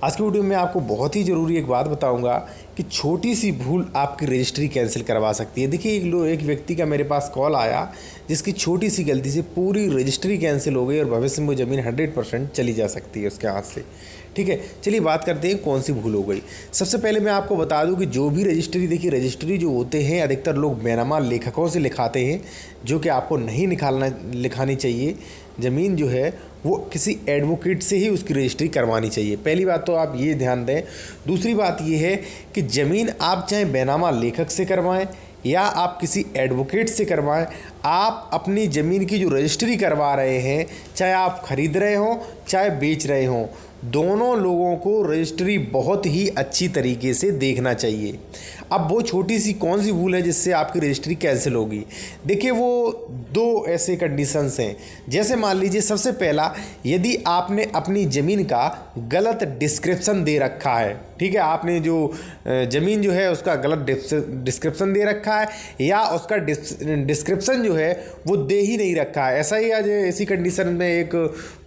आज की वीडियो में आपको बहुत ही ज़रूरी एक बात बताऊंगा कि छोटी सी भूल आपकी रजिस्ट्री कैंसिल करवा सकती है। देखिए एक व्यक्ति का मेरे पास कॉल आया जिसकी छोटी सी गलती से पूरी रजिस्ट्री कैंसिल हो गई और भविष्य में वो ज़मीन 100% चली जा सकती है उसके हाथ से। ठीक है, चलिए बात करते हैं कौन सी भूल हो गई। सबसे पहले मैं आपको बता दूं कि जो भी रजिस्ट्री, देखिए रजिस्ट्री जो होते हैं अधिकतर लोग बेनामा लेखकों से लिखाते हैं, जो कि आपको नहीं लिखानी चाहिए। ज़मीन जो है वो किसी एडवोकेट से ही उसकी रजिस्ट्री करवानी चाहिए। पहली बात तो आप ये ध्यान दें। दूसरी बात ये है कि ज़मीन आप चाहे बेनामा लेखक से करवाएं या आप किसी एडवोकेट से करवाएं, आप अपनी ज़मीन की जो रजिस्ट्री करवा रहे हैं, चाहे आप खरीद रहे हों चाहे बेच रहे हों, दोनों लोगों को रजिस्ट्री बहुत ही अच्छी तरीके से देखना चाहिए। अब वो छोटी सी कौन सी भूल है जिससे आपकी रजिस्ट्री कैंसिल होगी? देखिए वो दो ऐसे कंडीशंस हैं। जैसे मान लीजिए सबसे पहला, यदि आपने अपनी ज़मीन का गलत डिस्क्रिप्शन दे रखा है, ठीक है, आपने जो ज़मीन जो है उसका गलत डिस्क्रिप्शन दे रखा है या उसका डिस्क्रिप्शन जो है वो दे ही नहीं रखा है। ऐसा ही आज ऐसी कंडीशन में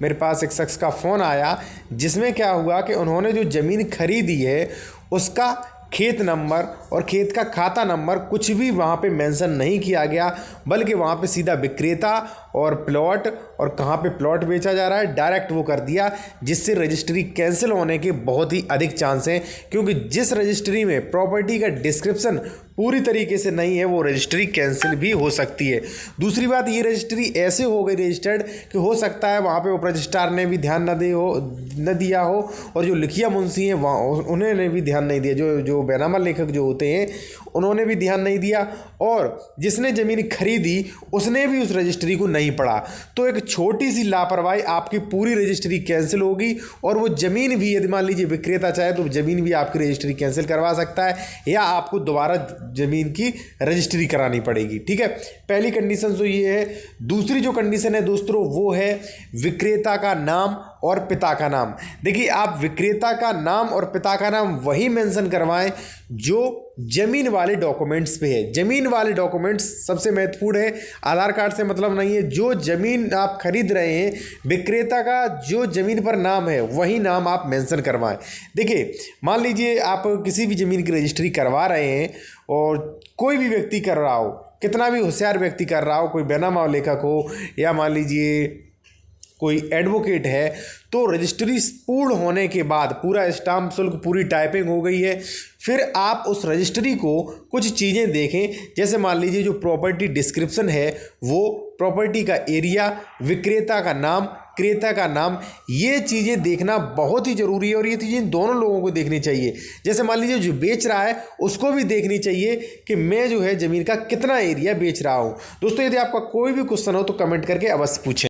मेरे पास एक शख्स का फ़ोन आया जिसमें क्या हुआ कि उन्होंने जो ज़मीन खरीदी है उसका खेत नंबर और खेत का खाता नंबर कुछ भी वहाँ पे मेंशन नहीं किया गया, बल्कि वहाँ पे सीधा विक्रेता और प्लॉट और कहाँ पे प्लॉट बेचा जा रहा है डायरेक्ट वो कर दिया, जिससे रजिस्ट्री कैंसिल होने के बहुत ही अधिक चांस हैं। क्योंकि जिस रजिस्ट्री में प्रॉपर्टी का डिस्क्रिप्शन पूरी तरीके से नहीं है वो रजिस्ट्री कैंसिल भी हो सकती है। दूसरी बात, ये रजिस्ट्री ऐसे हो गई रजिस्टर्ड कि हो सकता है वहाँ पे उप रजिस्ट्रार ने भी ध्यान न दिया हो और जो लिखिया मुंशी हैं वहाँ उन्होंने भी ध्यान नहीं दिया, जो बेनामा लेखक जो होते हैं उन्होंने भी ध्यान नहीं दिया, और जिसने ज़मीन खरीदी उसने भी उस रजिस्ट्री को नहीं पढ़ा। तो एक छोटी सी लापरवाही आपकी पूरी रजिस्ट्री कैंसिल होगी और वो ज़मीन भी, यदि मान लीजिए विक्रेता चाहे तो ज़मीन भी आपकी रजिस्ट्री कैंसिल करवा सकता है या आपको दोबारा ज़मीन की रजिस्ट्री करानी पड़ेगी। ठीक है, पहली कंडीशन तो ये है। दूसरी जो कंडीशन है दोस्तों वो है विक्रेता का नाम और पिता का नाम। देखिए आप विक्रेता का नाम और पिता का नाम वही मेंशन करवाएं जो ज़मीन वाले डॉक्यूमेंट्स पे है। ज़मीन वाले डॉक्यूमेंट्स सबसे महत्वपूर्ण है। आधार कार्ड से मतलब नहीं है, जो ज़मीन आप खरीद रहे हैं विक्रेता का जो ज़मीन पर नाम है वही नाम आप मेंशन करवाएं। देखिए मान लीजिए आप किसी भी ज़मीन की रजिस्ट्री करवा रहे हैं और कोई भी व्यक्ति कर रहा हो, कितना भी होशियार व्यक्ति कर रहा हो, कोई बेनामा लेखक हो या मान लीजिए कोई एडवोकेट है, तो रजिस्ट्री पूर्ण होने के बाद पूरा स्टाम्प शुल्क, पूरी टाइपिंग हो गई है, फिर आप उस रजिस्ट्री को कुछ चीज़ें देखें। जैसे मान लीजिए जो प्रॉपर्टी डिस्क्रिप्शन है वो प्रॉपर्टी का एरिया, विक्रेता का नाम, क्रेता का नाम, ये चीज़ें देखना बहुत ही ज़रूरी है और ये चीज़ें दोनों लोगों को देखनी चाहिए। जैसे मान लीजिए जो बेच रहा है उसको भी देखनी चाहिए कि मैं जो है ज़मीन का कितना एरिया बेच रहा हूँ। दोस्तों यदि आपका कोई भी क्वेश्चन हो तो कमेंट करके अवश्य पूछें।